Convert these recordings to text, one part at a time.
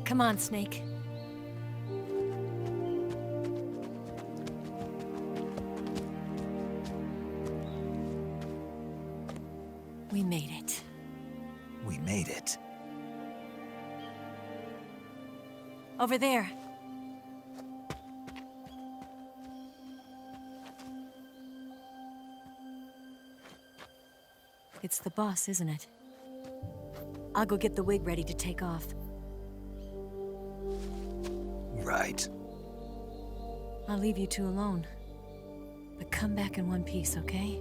Come on, Snake. We made it. We made it. Over there. It's the boss, isn't it? I'll go get the wig ready to take off. Right. I'll leave you two alone. But come back in one piece, okay?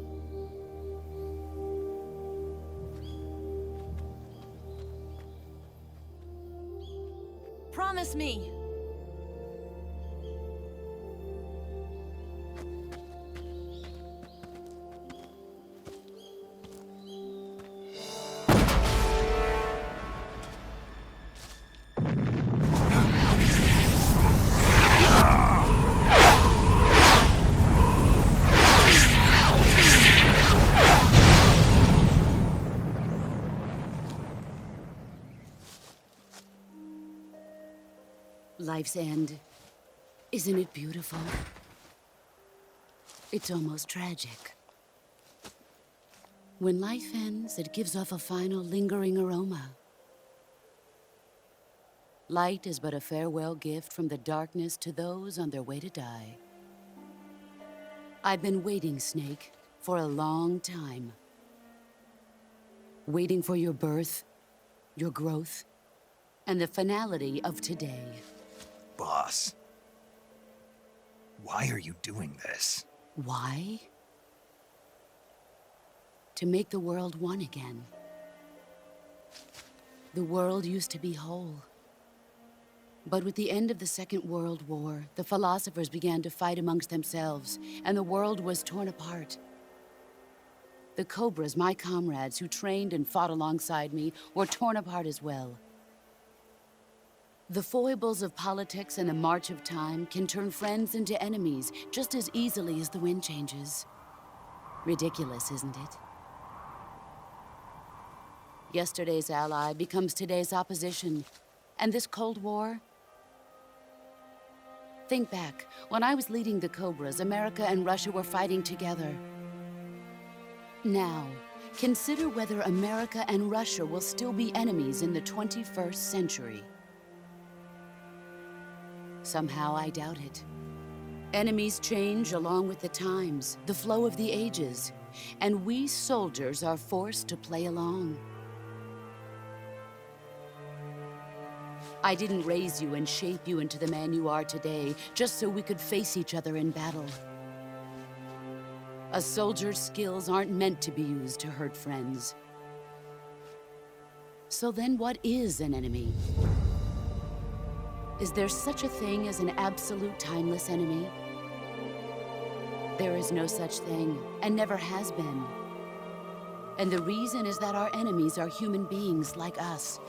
Promise me! Life's end. Isn't it beautiful? It's almost tragic. When life ends, it gives off a final lingering aroma. Light is but a farewell gift from the darkness to those on their way to die. I've been waiting, Snake, for a long time. Waiting for your birth, your growth, and the finality of today. Boss. Why are you doing this? Why? To make the world one again. The world used to be whole. But with the end of the Second World War, the philosophers began to fight amongst themselves, and the world was torn apart. The Cobras, my comrades who trained and fought alongside me, were torn apart as well. The foibles of politics and the march of time can turn friends into enemies just as easily as the wind changes. Ridiculous, isn't it? Yesterday's ally becomes today's opposition. And this Cold War? Think back. When I was leading the Cobras, America and Russia were fighting together. Now, consider whether America and Russia will still be enemies in the 21st century. Somehow I doubt it. Enemies change along with the times, the flow of the ages, and we soldiers are forced to play along. I didn't raise you and shape you into the man you are today just so we could face each other in battle. A soldier's skills aren't meant to be used to hurt friends. So then what is an enemy? Is there such a thing as an absolute timeless enemy? There is no such thing, and never has been. And the reason is that our enemies are human beings like us.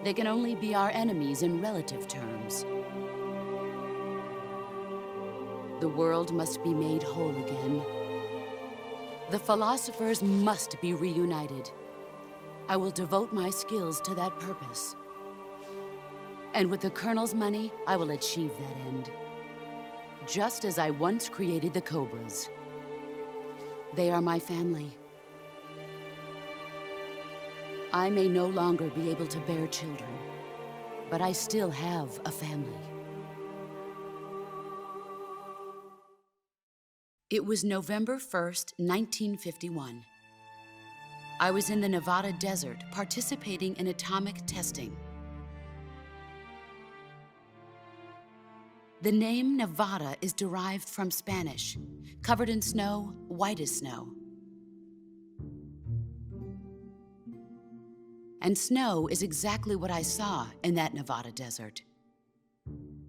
They can only be our enemies in relative terms. The world must be made whole again. The philosophers must be reunited. I will devote my skills to that purpose. And with the Colonel's money, I will achieve that end. Just as I once created the Cobras. They are my family. I may no longer be able to bear children, but I still have a family. It was November 1st, 1951. I was in the Nevada desert participating in atomic testing. The name Nevada is derived from Spanish, covered in snow, white as snow. And snow is exactly what I saw in that Nevada desert.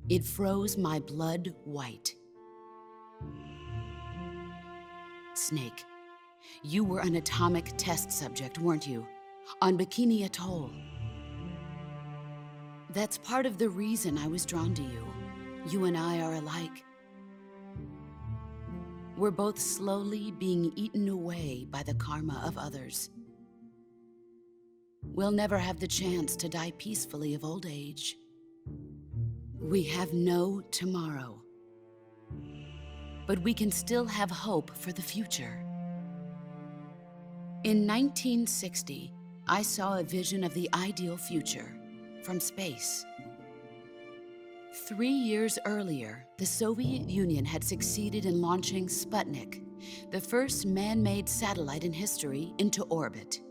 It froze my blood white. Snake, you were an atomic test subject, weren't you? On Bikini Atoll. That's part of the reason I was drawn to you. You and I are alike. We're both slowly being eaten away by the karma of others. We'll never have the chance to die peacefully of old age. We have no tomorrow. But we can still have hope for the future. In 1960, I saw a vision of the ideal future from space. 3 years earlier, the Soviet Union had succeeded in launching Sputnik, the first man-made satellite in history, into orbit.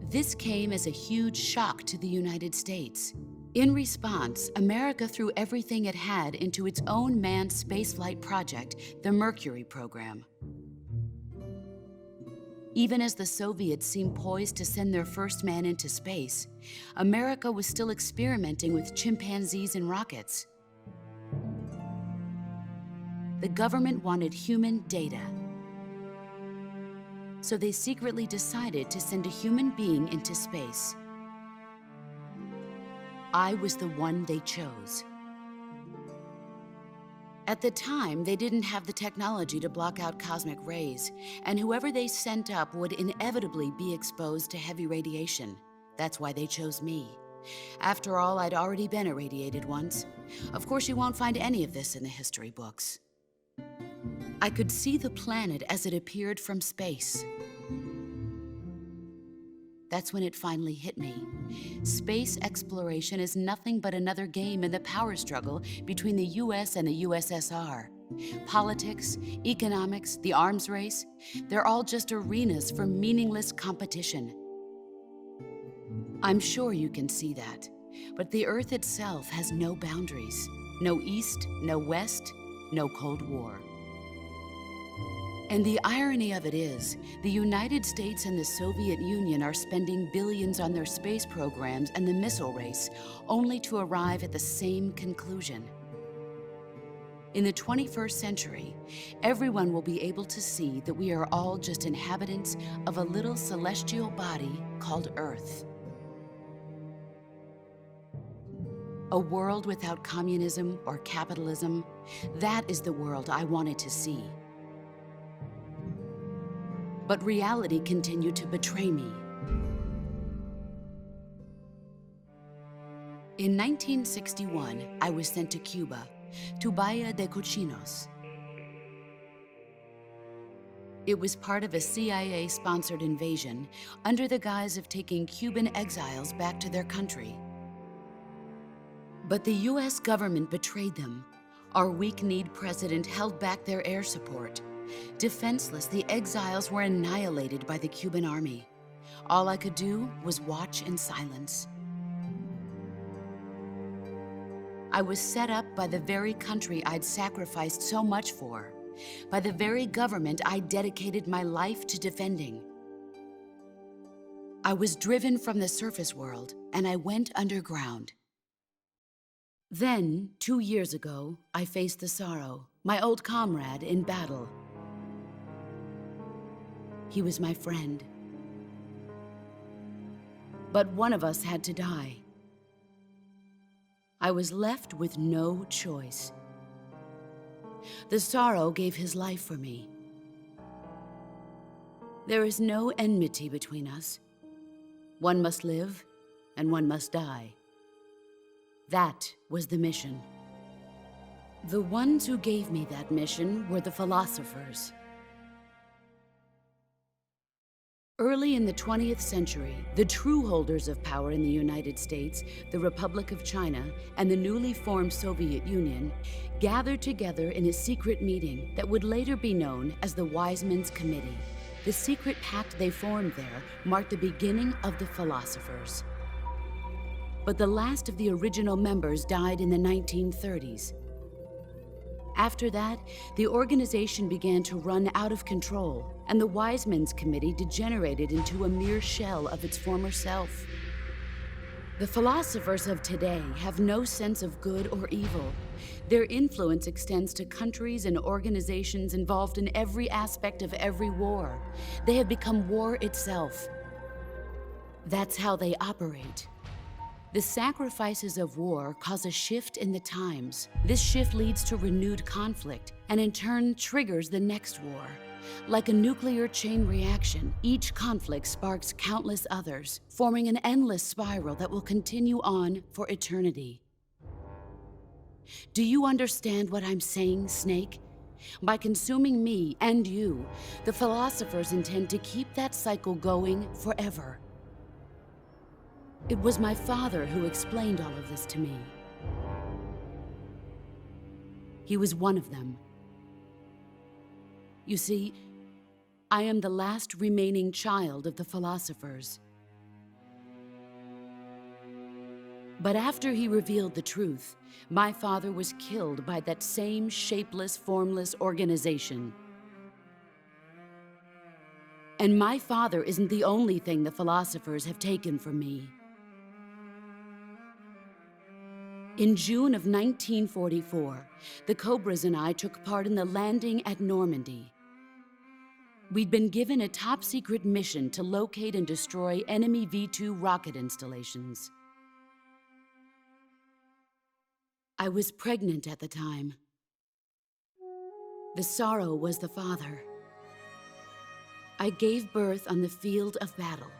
This came as a huge shock to the United States. In response, America threw everything it had into its own manned spaceflight project, the Mercury program. Even as the Soviets seemed poised to send their first man into space, America was still experimenting with chimpanzees and rockets. The government wanted human data. So they secretly decided to send a human being into space. I was the one they chose. At the time, they didn't have the technology to block out cosmic rays, and whoever they sent up would inevitably be exposed to heavy radiation. That's why they chose me. After all, I'd already been irradiated once. Of course, you won't find any of this in the history books. I could see the planet as it appeared from space. That's when it finally hit me. Space exploration is nothing but another game in the power struggle between the US and the USSR. Politics, economics, the arms race, they're all just arenas for meaningless competition. I'm sure you can see that, but the Earth itself has no boundaries. No East, no West, no Cold War. And the irony of it is, the United States and the Soviet Union are spending billions on their space programs and the missile race, only to arrive at the same conclusion. In the 21st century, everyone will be able to see that we are all just inhabitants of a little celestial body called Earth. A world without communism or capitalism, that is the world I wanted to see. But reality continued to betray me. In 1961, I was sent to Cuba, to Bahia de Cochinos. It was part of a CIA-sponsored invasion under the guise of taking Cuban exiles back to their country. But the US government betrayed them. Our weak-kneed president held back their air support. Defenseless, the exiles were annihilated by the Cuban army. All I could do was watch in silence. I was set up by the very country I'd sacrificed so much for, by the very government I dedicated my life to defending. I was driven from the surface world, and I went underground. Then, 2 years ago, I faced the Sorrow, my old comrade in battle. He was my friend. But one of us had to die. I was left with no choice. The Sorrow gave his life for me. There is no enmity between us. One must live, and one must die. That was the mission. The ones who gave me that mission were the philosophers. Early in the 20th century, the true holders of power in the United States, the Republic of China, and the newly formed Soviet Union gathered together in a secret meeting that would later be known as the Wiseman's Committee. The secret pact they formed there marked the beginning of the philosophers. But the last of the original members died in the 1930s. After that, the organization began to run out of control, and the Wiseman's Committee degenerated into a mere shell of its former self. The philosophers of today have no sense of good or evil. Their influence extends to countries and organizations involved in every aspect of every war. They have become war itself. That's how they operate. The sacrifices of war cause a shift in the times. This shift leads to renewed conflict, and in turn triggers the next war. Like a nuclear chain reaction, each conflict sparks countless others, forming an endless spiral that will continue on for eternity. Do you understand what I'm saying, Snake? By consuming me and you, the philosophers intend to keep that cycle going forever. It was my father who explained all of this to me. He was one of them. You see, I am the last remaining child of the philosophers. But after he revealed the truth, my father was killed by that same shapeless, formless organization. And my father isn't the only thing the philosophers have taken from me. In June of 1944, the Cobras and I took part in the landing at Normandy. We'd been given a top-secret mission to locate and destroy enemy V-2 rocket installations. I was pregnant at the time. The sorrow was the father. I gave birth on the field of battle.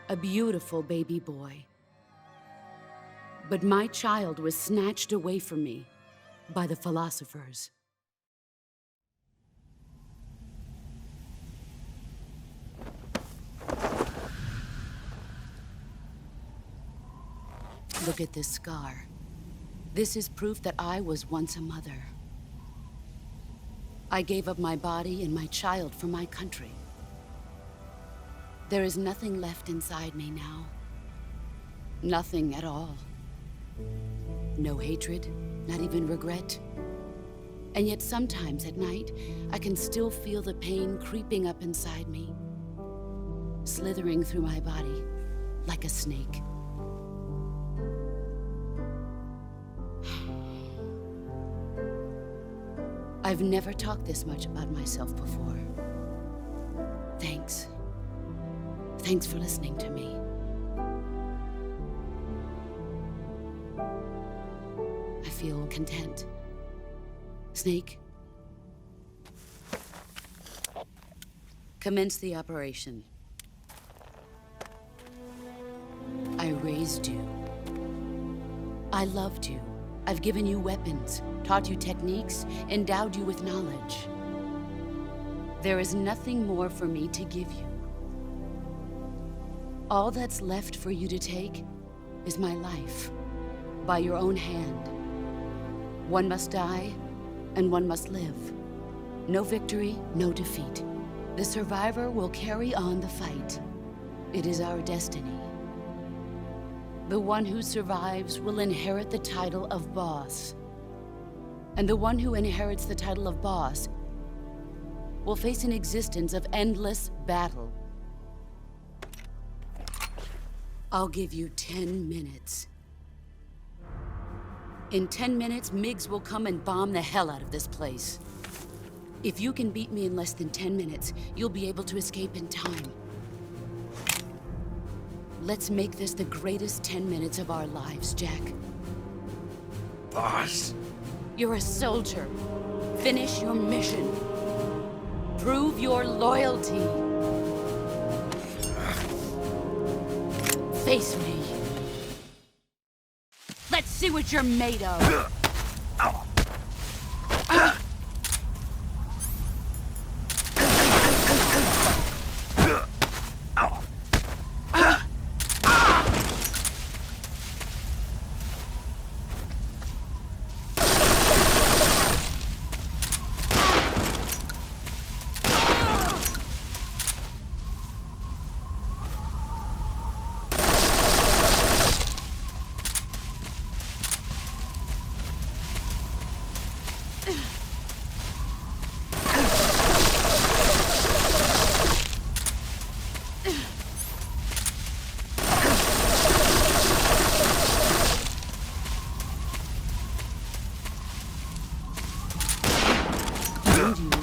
A beautiful baby boy. But my child was snatched away from me by the philosophers. Look at this scar. This is proof that I was once a mother. I gave up my body and my child for my country. There is nothing left inside me now. Nothing at all. No hatred, not even regret. And yet sometimes at night, I can still feel the pain creeping up inside me, slithering through my body like a snake. I've never talked this much about myself before. Thanks. Thanks for listening to me. I feel content. Snake, commence the operation. I raised you. I loved you. I've given you weapons, taught you techniques, endowed you with knowledge. There is nothing more for me to give you. All that's left for you to take is my life, by your own hand. One must die, and one must live. No victory, no defeat. The survivor will carry on the fight. It is our destiny. The one who survives will inherit the title of boss. And the one who inherits the title of boss will face an existence of endless battle. I'll give you 10 minutes. In 10 minutes, MiGs will come and bomb the hell out of this place. If you can beat me in less than 10 minutes, you'll be able to escape in time. Let's make this the greatest 10 minutes of our lives, Jack. Boss. You're a soldier. Finish your mission. Prove your loyalty. Face me. Let's see what you're made of. find you.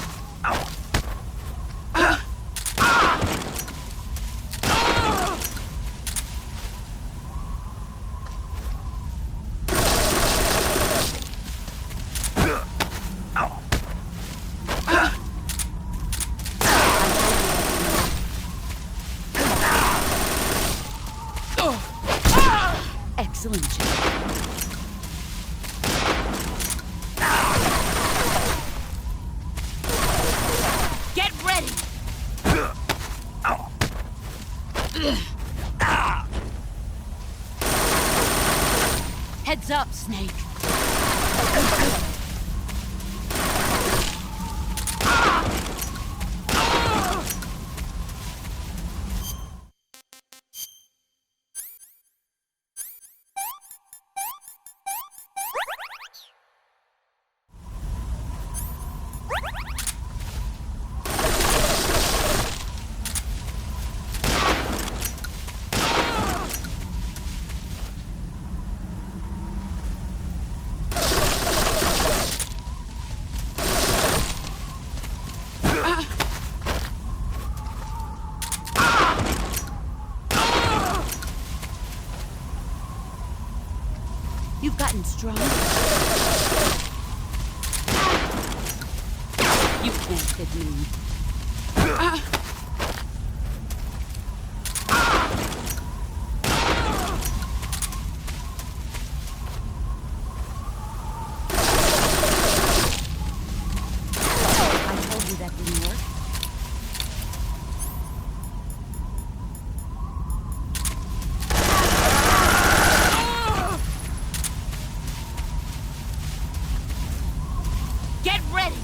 Excellent job. Get ready! Heads up, Snake. You've gotten stronger. You can't hit me. I told you that didn't work. Get ready!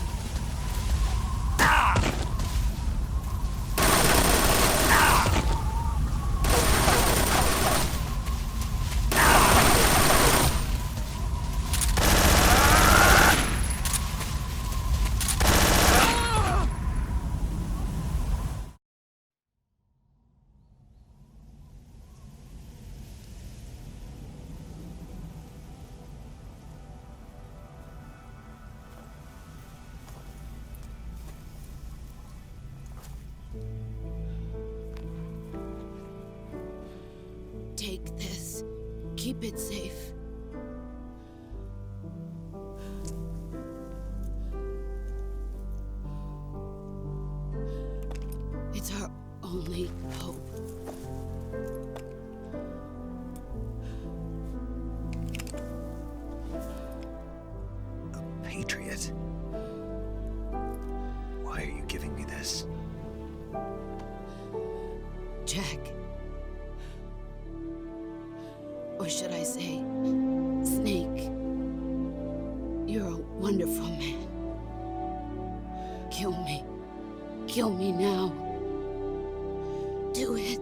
Take this. Keep it safe. It's our only hope. A patriot? Why are you giving me this? Jack. Or should I say, Snake? You're a wonderful man. Kill me. Kill me now. Do it.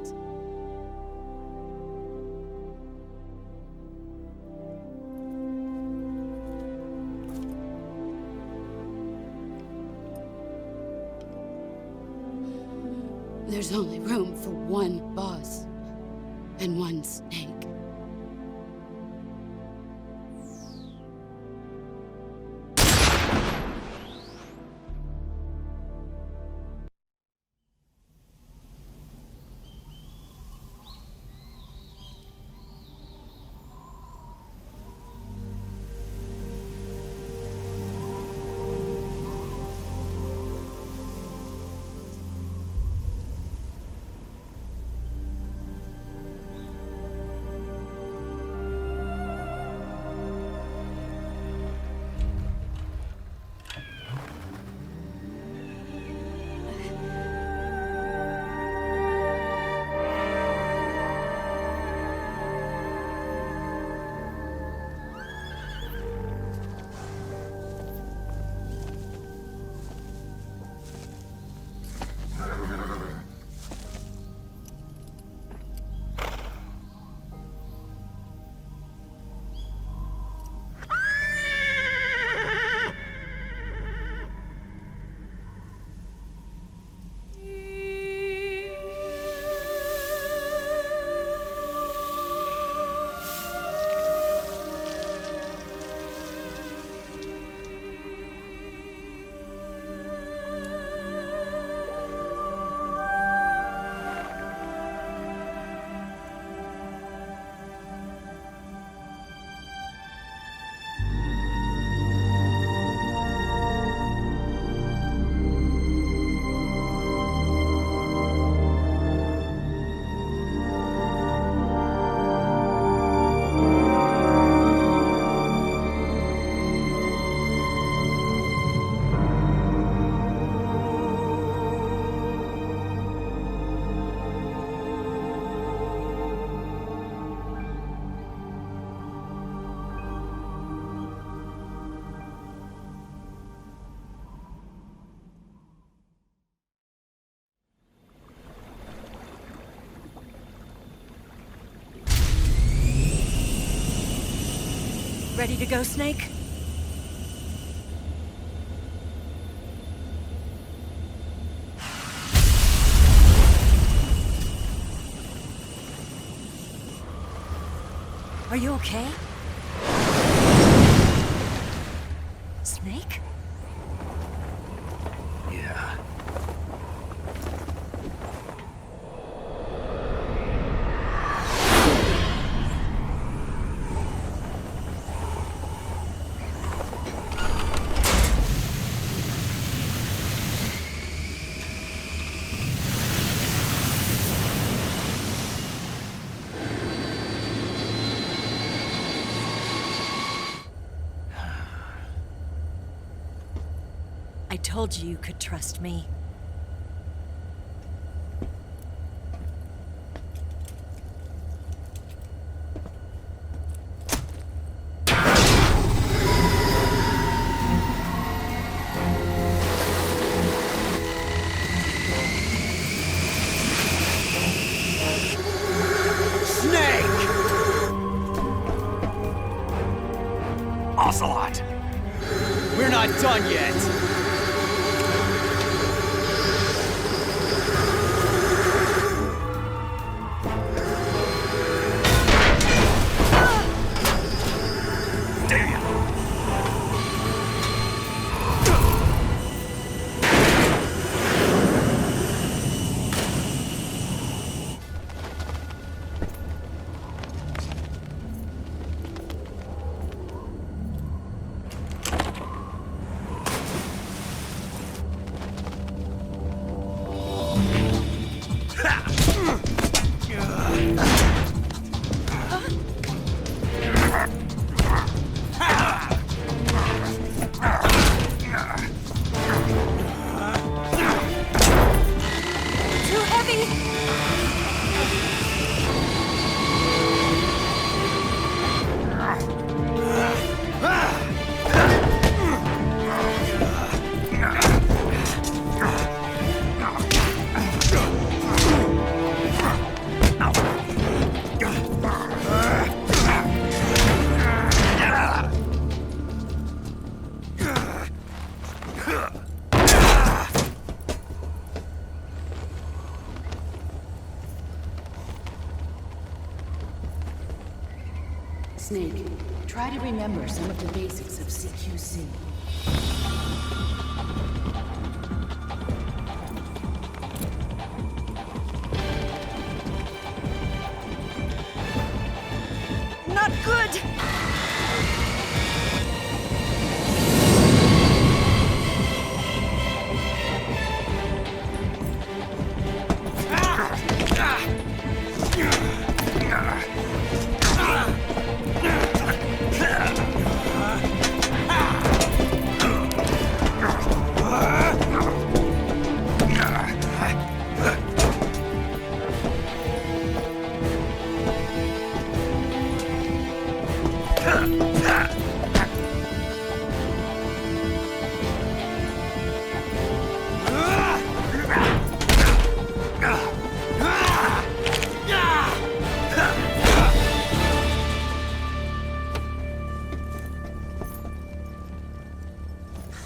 There's only room for one boss and one Snake. Ready to go, Snake? Are you okay? Snake? Yeah. I told you you could trust me. Snake! Ocelot! We're not done yet! Too heavy! Snake, try to remember some of the basics of CQC. Not good!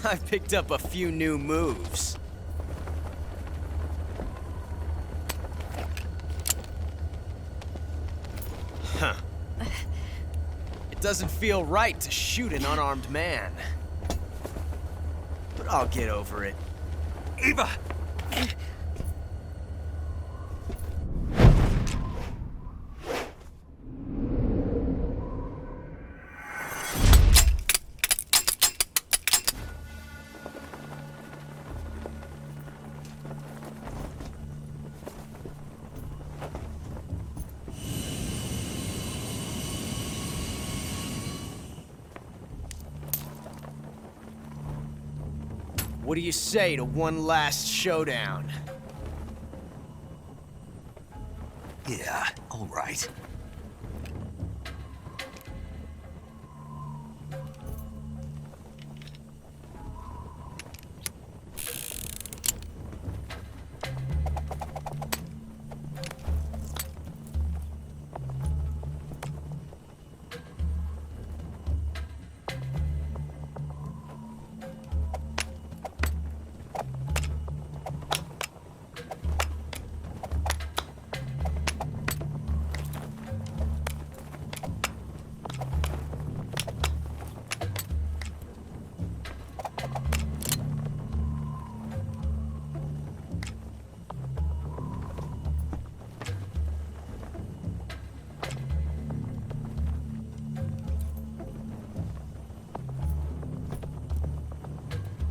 I've picked up a few new moves. Huh. It doesn't feel right to shoot an unarmed man. But I'll get over it. Eva! What do you say to one last showdown? Yeah, all right.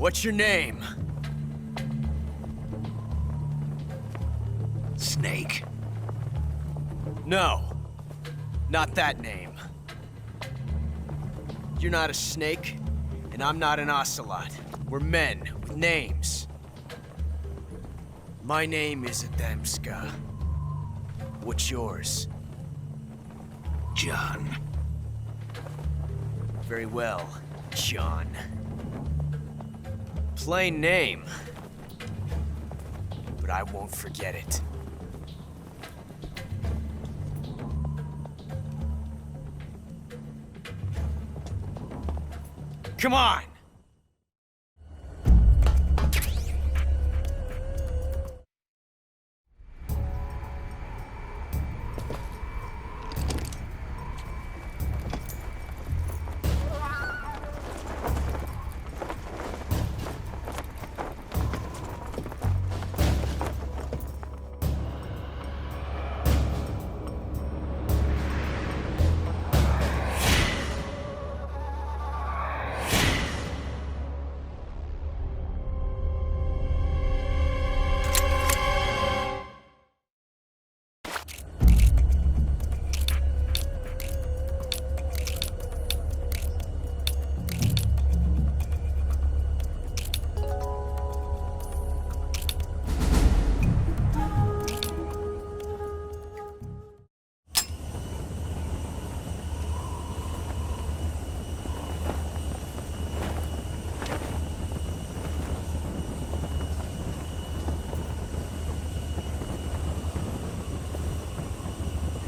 What's your name? Snake. No. Not that name. You're not a snake, and I'm not an ocelot. We're men with names. My name is Adamska. What's yours? John. Very well, John. Plain name. But I won't forget it. Come on!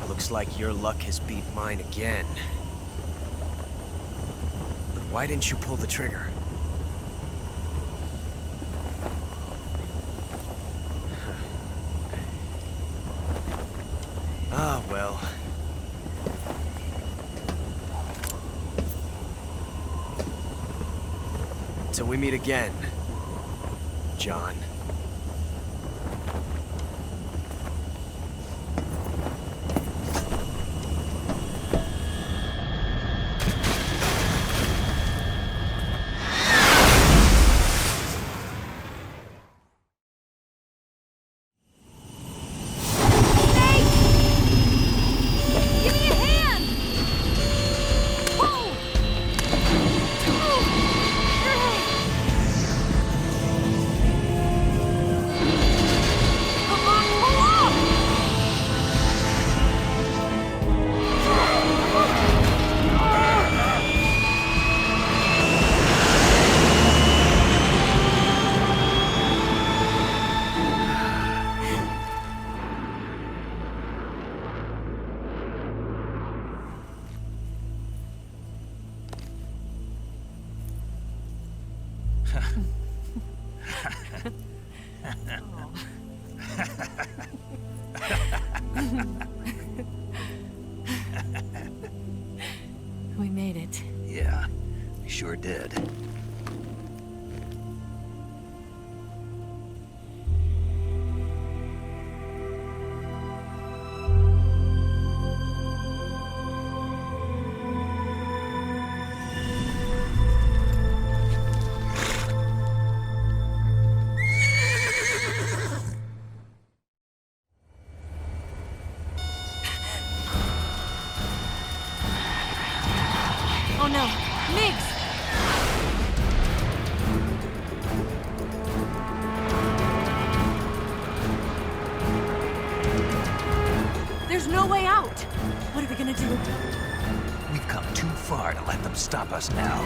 Looks like your luck has beat mine again. But why didn't you pull the trigger? Ah, well. Till we meet again, John. We made it. Yeah, we sure did. Oh no, Migs! There's no way out! What are we gonna do? We've come too far to let them stop us now.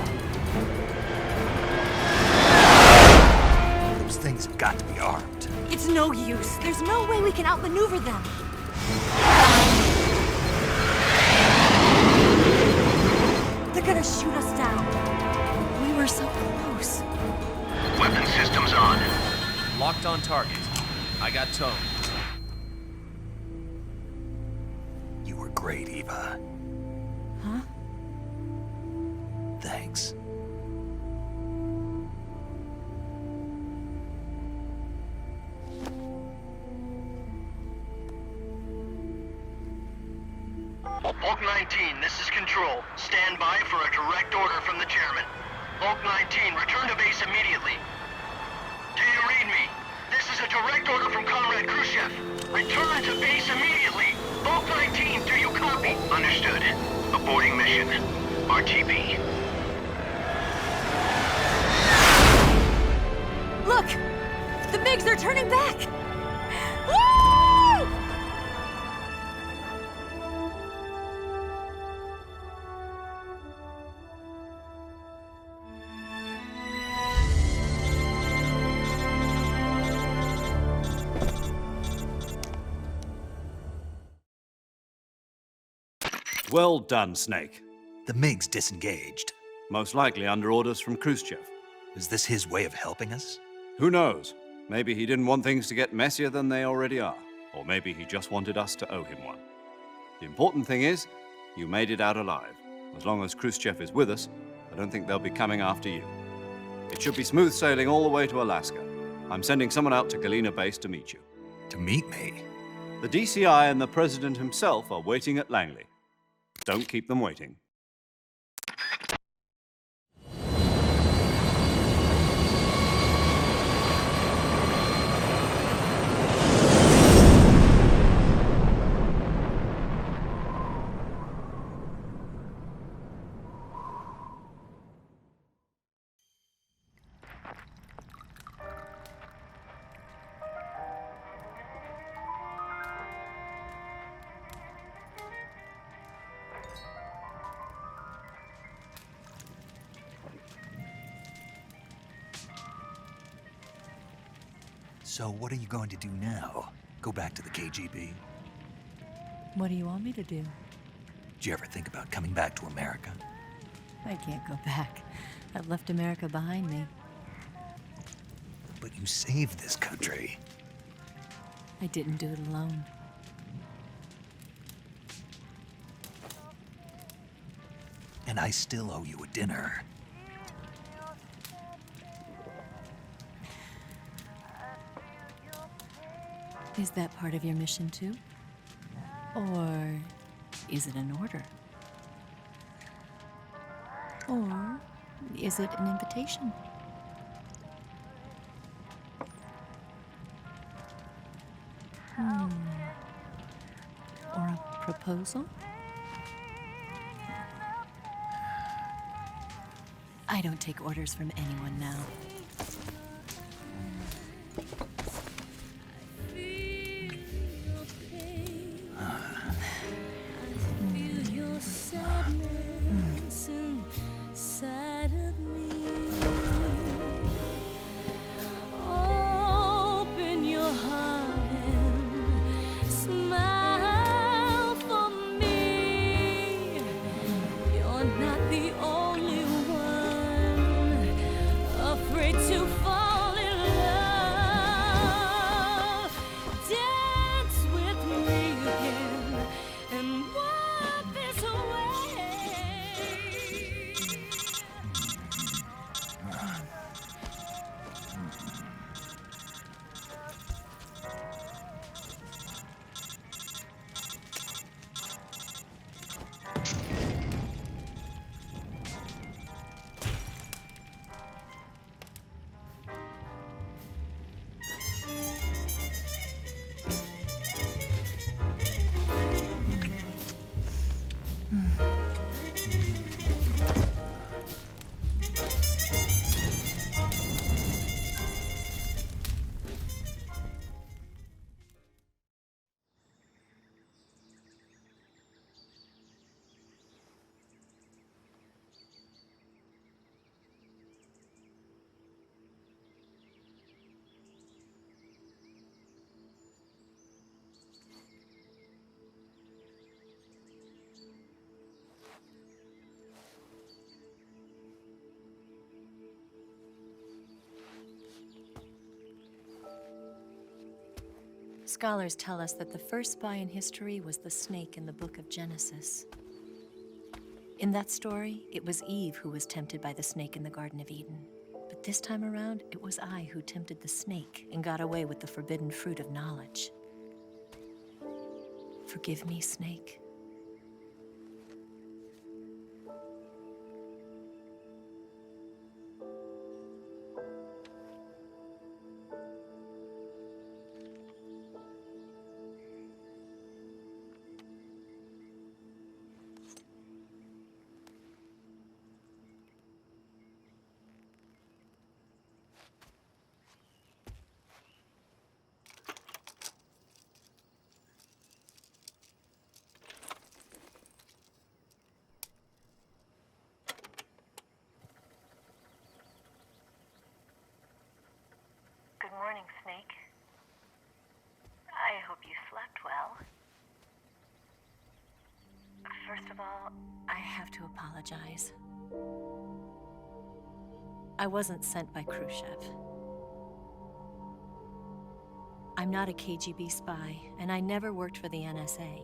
Those things have got to be armed. It's no use. There's no way we can outmaneuver them. They're gonna shoot us down. We were so close. Weapon systems on. Locked on target. I got towed. You were great, Eva. Huh? Thanks. Hulk 19, this is Control. Stand by for a direct order from the chairman. Bulk 19, return to base immediately. Do you read me? This is a direct order from Comrade Khrushchev. Return to base immediately! Bulk 19, do you copy? Understood. Aborting mission. RTB. Look! The MiGs are turning back! Woo! Well done, Snake. The MiGs disengaged. Most likely under orders from Khrushchev. Is this his way of helping us? Who knows? Maybe he didn't want things to get messier than they already are. Or maybe he just wanted us to owe him one. The important thing is, you made it out alive. As long as Khrushchev is with us, I don't think they'll be coming after you. It should be smooth sailing all the way to Alaska. I'm sending someone out to Galena Base to meet you. To meet me? The DCI and the President himself are waiting at Langley. Don't keep them waiting. So what are you going to do now? Go back to the KGB? What do you want me to do? Did you ever think about coming back to America? I can't go back. I've left America behind me. But you saved this country. I didn't do it alone. And I still owe you a dinner. Is that part of your mission too? Or is it an order? Or is it an invitation? Or a proposal? I don't take orders from anyone now. Scholars tell us that the first spy in history was the snake in the book of Genesis. In that story, it was Eve who was tempted by the snake in the Garden of Eden. But this time around, it was I who tempted the snake and got away with the forbidden fruit of knowledge. Forgive me, Snake. Good morning, Snake. I hope you slept well. First of all, I have to apologize. I wasn't sent by Khrushchev. I'm not a KGB spy, and I never worked for the NSA.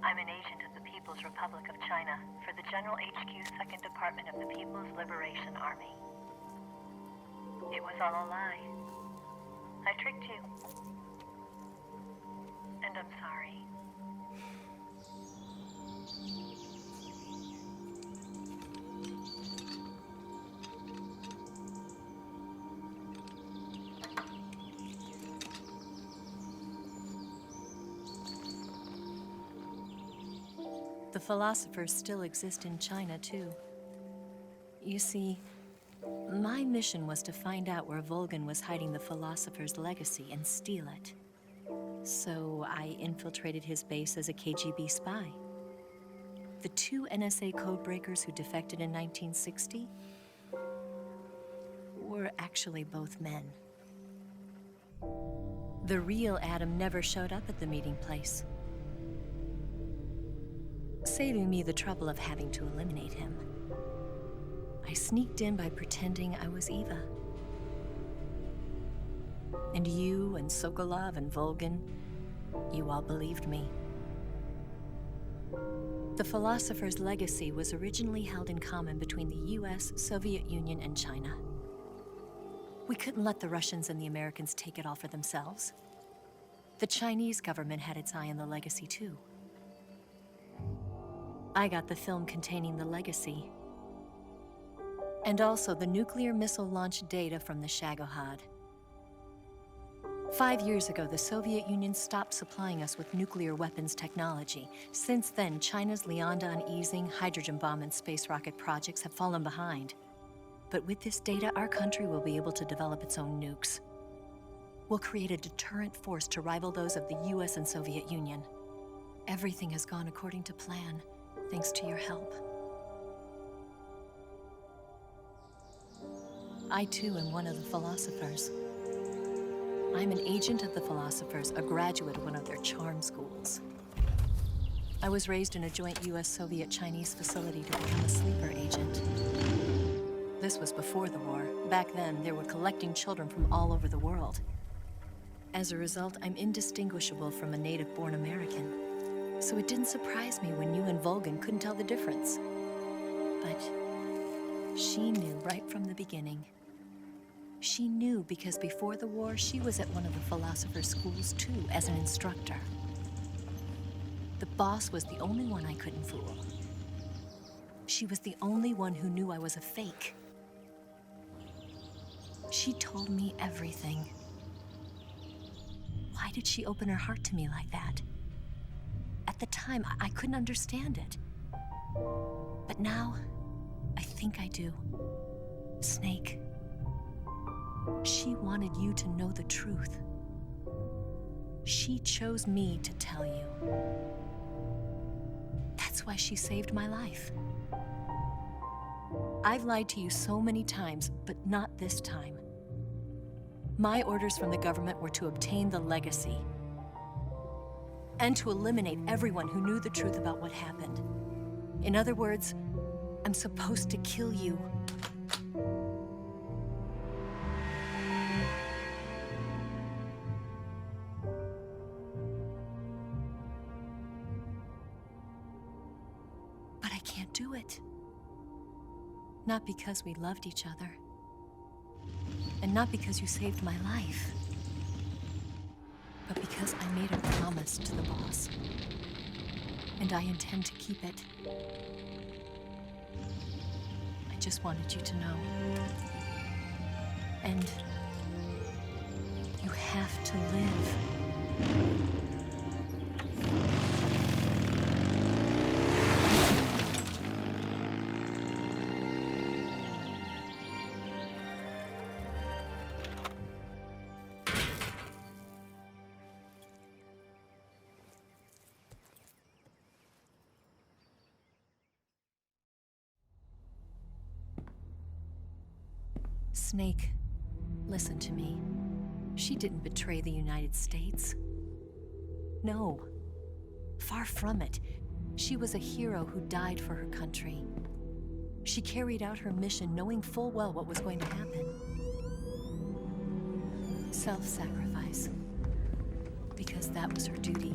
I'm an agent of the People's Republic of China for the General HQ 2nd Department of the People's Liberation Army. It was all a lie. I tricked you. And I'm sorry. The philosophers still exist in China, too. You see, my mission was to find out where Volgin was hiding the philosopher's legacy and steal it. So I infiltrated his base as a KGB spy. The 2 NSA codebreakers who defected in 1960 were actually both men. The real Adam never showed up at the meeting place, saving me the trouble of having to eliminate him. I sneaked in by pretending I was Eva. And you and Sokolov and Volgin, you all believed me. The philosopher's legacy was originally held in common between the US, Soviet Union, and China. We couldn't let the Russians and the Americans take it all for themselves. The Chinese government had its eye on the legacy, too. I got the film containing the legacy, and also the nuclear missile launch data from the Shagohod. 5 years ago, the Soviet Union stopped supplying us with nuclear weapons technology. Since then, China's Liaodong easing, hydrogen bomb, and space rocket projects have fallen behind. But with this data, our country will be able to develop its own nukes. We'll create a deterrent force to rival those of the US and Soviet Union. Everything has gone according to plan, thanks to your help. I too am one of the philosophers. I'm an agent of the philosophers, a graduate of one of their charm schools. I was raised in a joint US-Soviet-Chinese facility to become a sleeper agent. This was before the war. Back then, they were collecting children from all over the world. As a result, I'm indistinguishable from a native-born American. So it didn't surprise me when you and Volgin couldn't tell the difference. But she knew right from the beginning. She knew because before the war, she was at one of the philosopher's schools too, as an instructor. The boss was the only one I couldn't fool. She was the only one who knew I was a fake. She told me everything. Why did she open her heart to me like that? At the time, I couldn't understand it. But now, I think I do. Snake. She wanted you to know the truth. She chose me to tell you. That's why she saved my life. I've lied to you so many times, but not this time. My orders from the government were to obtain the legacy and to eliminate everyone who knew the truth about what happened. In other words, I'm supposed to kill you. But I can't do it. Not because we loved each other. And not because you saved my life. But because I made a promise to the boss. And I intend to keep it. I just wanted you to know. And you have to live. Snake, Listen to me. She didn't betray the United States. No. Far from it. She was a hero who died for her country. She carried out her mission knowing full well what was going to happen. Self-sacrifice. Because that was her duty.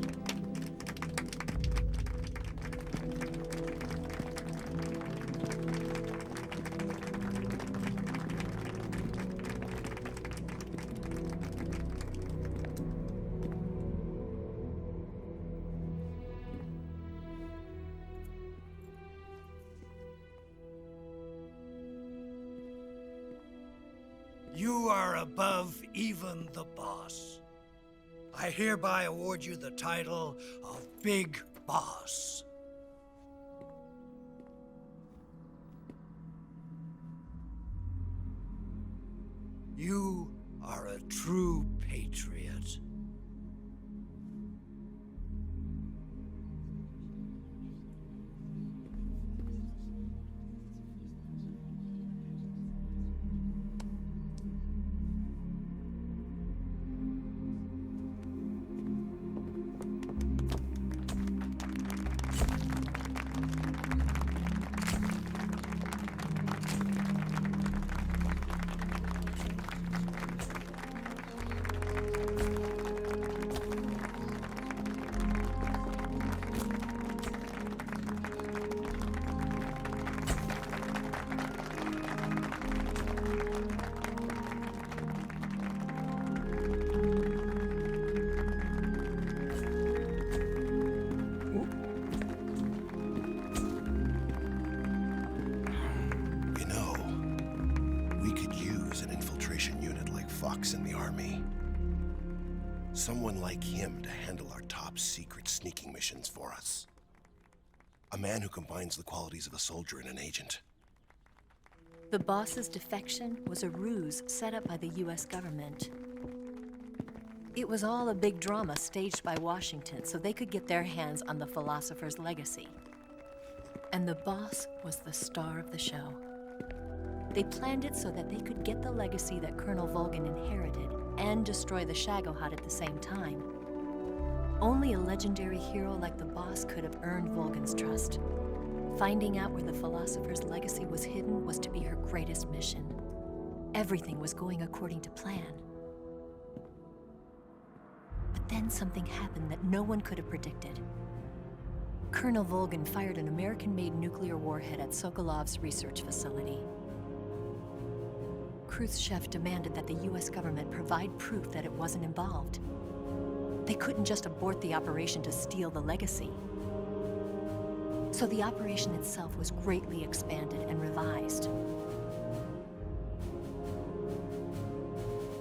You are above even the boss. I hereby award you the title of Big Boss. You are a true patriot. Fox in the army. Someone like him to handle our top secret sneaking missions for us. A man who combines the qualities of a soldier and an agent. The boss's defection was a ruse set up by the US government. It was all a big drama staged by Washington so they could get their hands on the philosopher's legacy. And the boss was the star of the show. They planned it so that they could get the legacy that Colonel Volgin inherited and destroy the Shagohod at the same time. Only a legendary hero like the boss could have earned Volgin's trust. Finding out where the philosopher's legacy was hidden was to be her greatest mission. Everything was going according to plan. But then something happened that no one could have predicted. Colonel Volgin fired an American-made nuclear warhead at Sokolov's research facility. Khrushchev demanded that the US government provide proof that it wasn't involved. They couldn't just abort the operation to steal the legacy. So the operation itself was greatly expanded and revised.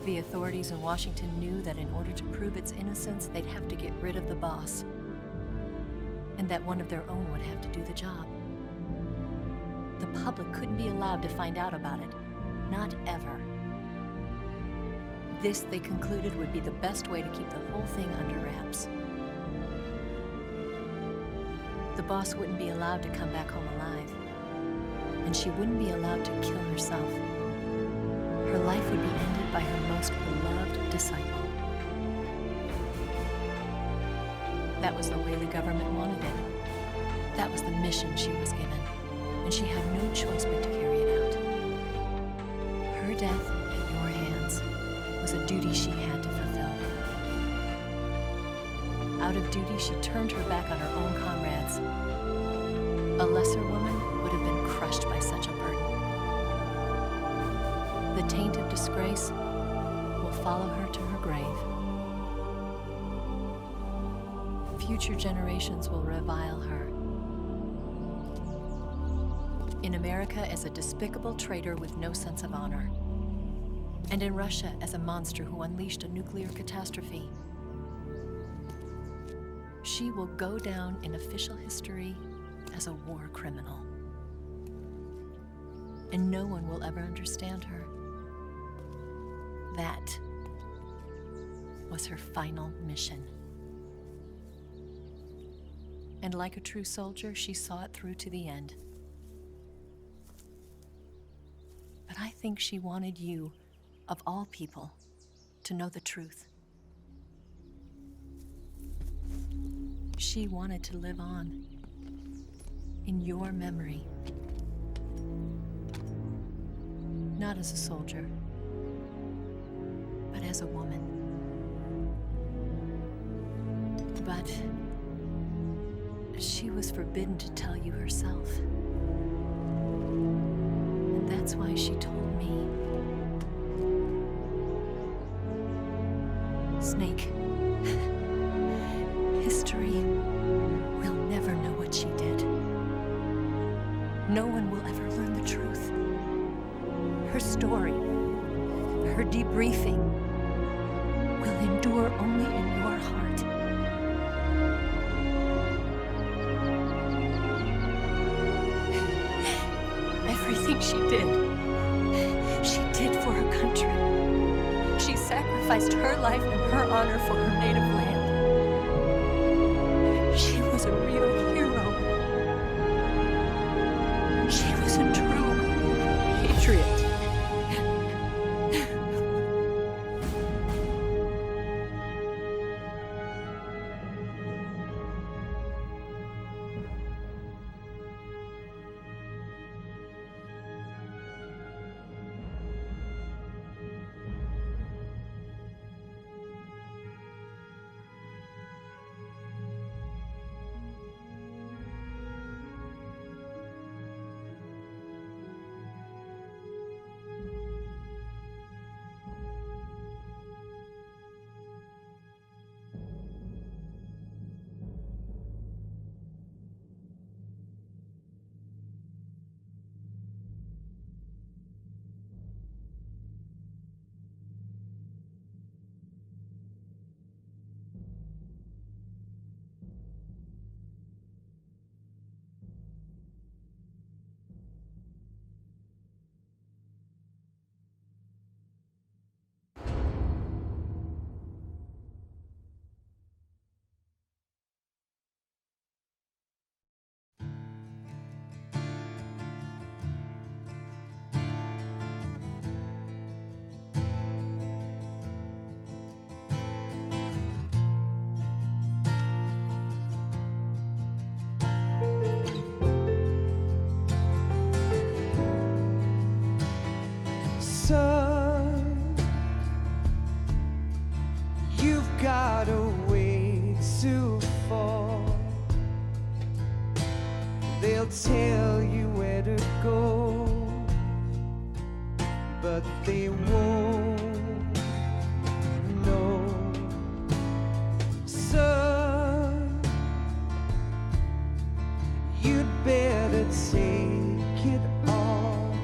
The authorities in Washington knew that in order to prove its innocence, they'd have to get rid of the boss, and that one of their own would have to do the job. The public couldn't be allowed to find out about it. Not ever. This, they concluded, would be the best way to keep the whole thing under wraps. The boss wouldn't be allowed to come back home alive, and she wouldn't be allowed to kill herself. Her life would be ended by her most beloved disciple. That was the way the government wanted it. That was the mission she was given, and she had no choice but to carry it out. Her death at your hands was a duty she had to fulfill. Out of duty, she turned her back on her own comrades. A lesser woman would have been crushed by such a burden. The taint of disgrace will follow her to her grave. Future generations will revile her. In America as a despicable traitor with no sense of honor. And in Russia as a monster who unleashed a nuclear catastrophe. She will go down in official history as a war criminal. And no one will ever understand her. That was her final mission. And like a true soldier, she saw it through to the end. But I think she wanted you, of all people, to know the truth. She wanted to live on in your memory. Not as a soldier, but as a woman. But she was forbidden to tell you herself. And that's why she told me. Snake, history will never know what she did. No one will ever learn the truth. Her story, her debriefing, will endure only in your heart. Everything she did for her country. She sacrificed her life and her honor for her native land. She was a real hero. She was a true patriot. Son, you've got a way to fall. They'll tell you where to go, but they won't know. Son, you'd better take it all.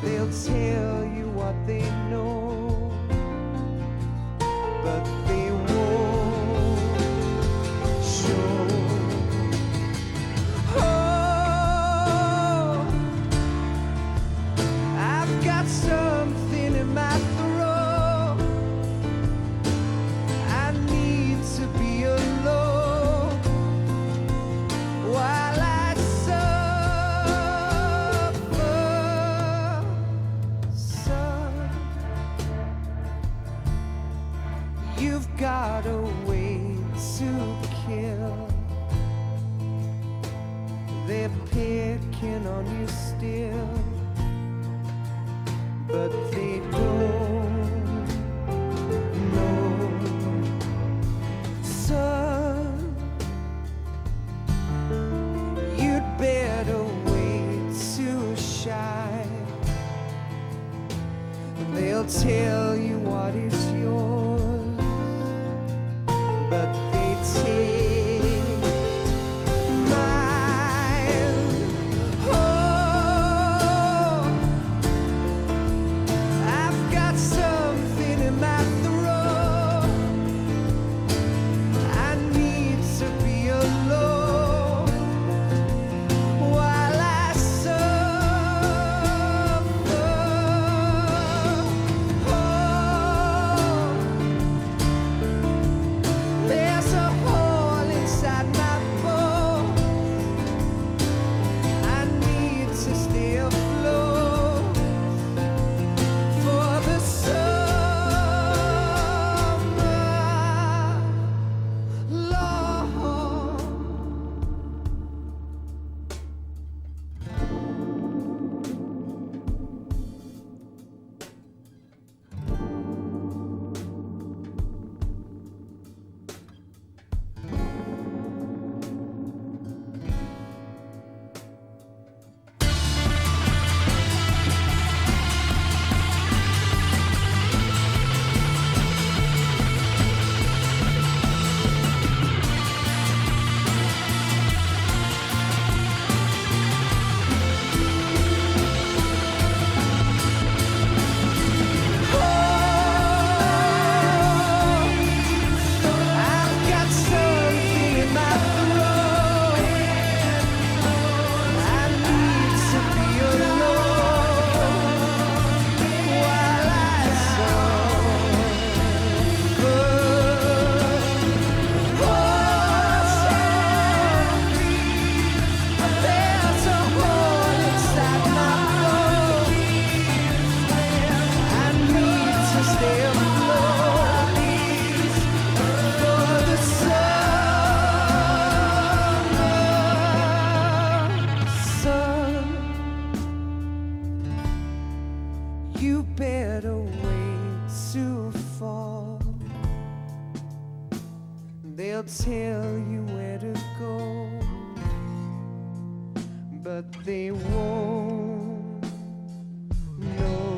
They'll tell you what they know, but they won't show. Oh, I've got something in my throat. I need to be alone while I suffer. Son, you've got a way to kill. They're picking on you still, but they don't know. Son, you'd better wait to shine. They'll tell you what is yours, but they take mine. Oh, I've got something in my throat. I need to be alone while I suffer. Oh, They'll tell you where to go, but they won't know.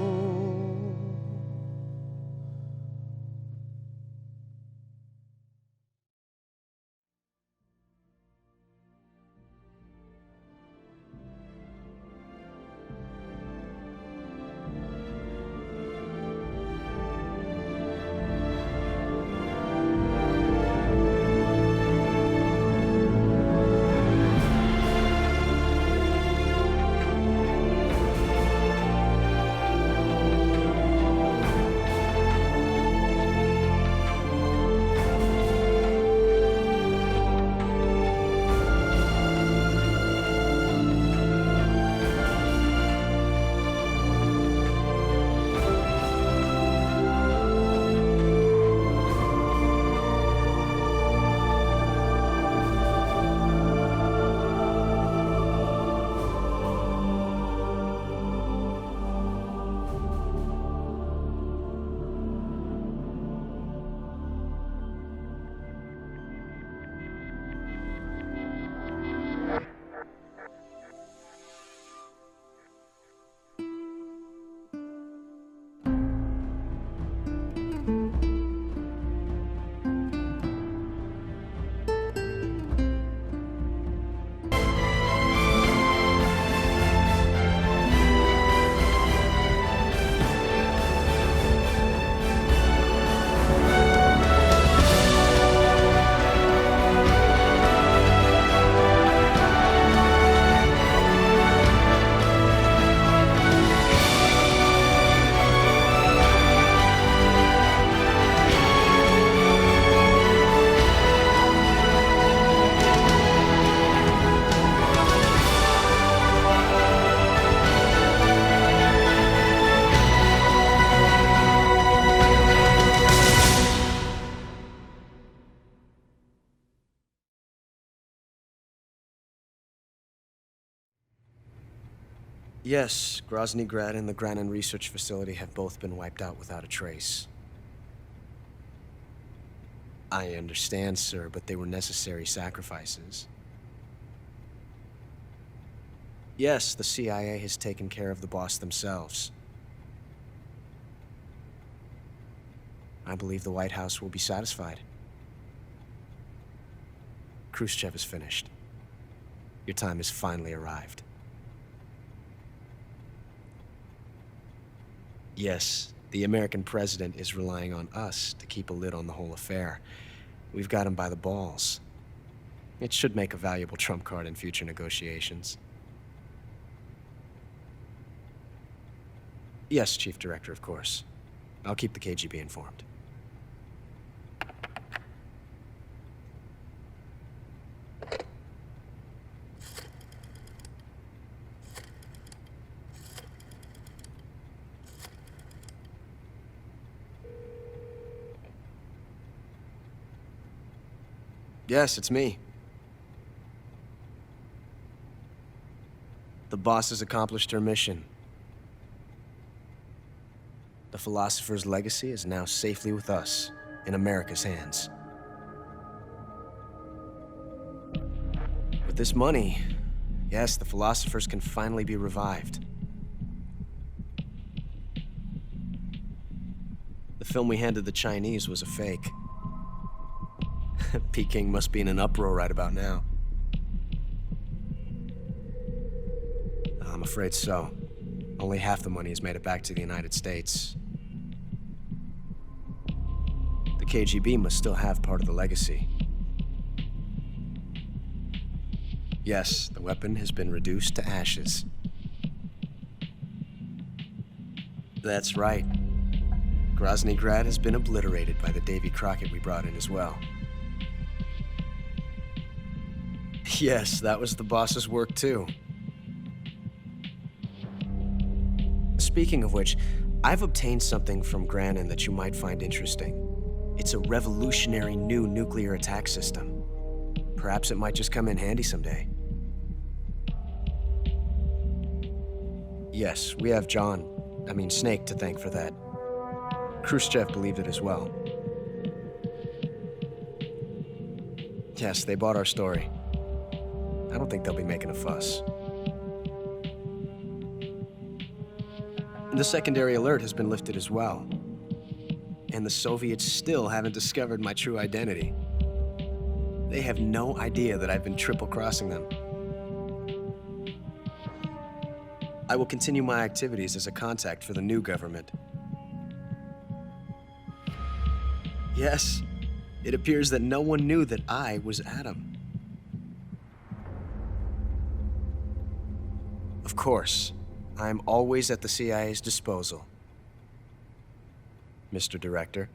Yes, Grozny Grad and the Granin Research Facility have both been wiped out without a trace. I understand, sir, but they were necessary sacrifices. Yes, the CIA has taken care of the boss themselves. I believe the White House will be satisfied. Khrushchev is finished. Your time has finally arrived. Yes, the American president is relying on us to keep a lid on the whole affair. We've got him by the balls. It should make a valuable trump card in future negotiations. Yes, Chief Director, of course. I'll keep the KGB informed. Yes, it's me. The boss has accomplished her mission. The Philosopher's legacy is now safely with us, in America's hands. With this money, yes, the Philosophers can finally be revived. The film we handed the Chinese was a fake. Peking must be in an uproar right about now. I'm afraid so. Only half the money has made it back to the United States. The KGB must still have part of the legacy. Yes, the weapon has been reduced to ashes. That's right. Grozny Grad has been obliterated by the Davy Crockett we brought in as well. Yes, that was the boss's work too. Speaking of which, I've obtained something from Granin that you might find interesting. It's a revolutionary new nuclear attack system. Perhaps it might just come in handy someday. Yes, we have Snake to thank for that. Khrushchev believed it as well. Yes, they bought our story. I don't think they'll be making a fuss. The secondary alert has been lifted as well. And the Soviets still haven't discovered my true identity. They have no idea that I've been triple-crossing them. I will continue my activities as a contact for the new government. Yes, it appears that no one knew that I was Adam. Of course, I am always at the CIA's disposal, Mr. Director.